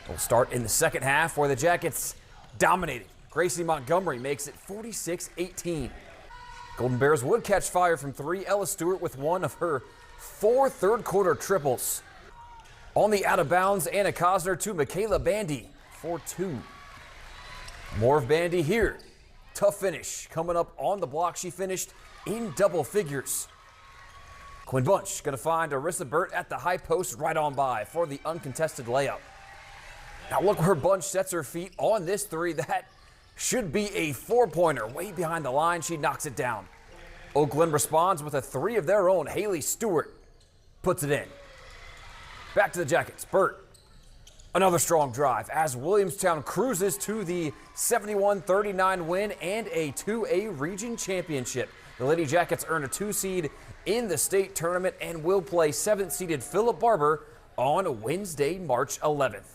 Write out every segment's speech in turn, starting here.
We'll start in the second half where the Jackets dominated. Gracie Montgomery makes it 46-18. Golden Bears would catch fire from three. Ella Stewart with one of her 4 third-quarter triples. On the out-of-bounds, Anna Cosner to Michaela Bandy for 2. More of Bandy here. Tough finish. Coming up on the block, she finished in double figures. Quinn Bunch going to find Arissa Burt at the high post right on by for the uncontested layup. Now look where Bunch sets her feet on this three. That should be a 4-pointer. Way behind the line, she knocks it down. Oak Glen responds with a 3 of their own. Haley Stewart puts it in. Back to the Jackets. Burt. Another strong drive as Williamstown cruises to the 71-39 win and a 2A region championship. The Lady Jackets earn a 2 seed in the state tournament and will play 7th seeded Philip Barber on Wednesday, March 11th.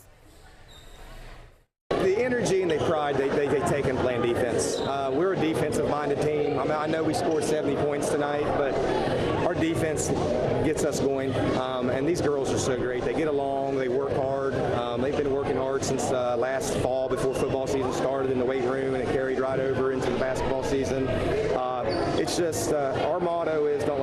The energy and the pride they take in playing defense. We're a defensive-minded team. I know we scored 70 points tonight, but our defense gets us going. And these girls are so great. They get along. They work hard. They've been working hard since last fall before football season started in the weight room, and it carried right over into the basketball season. It's just our motto is don't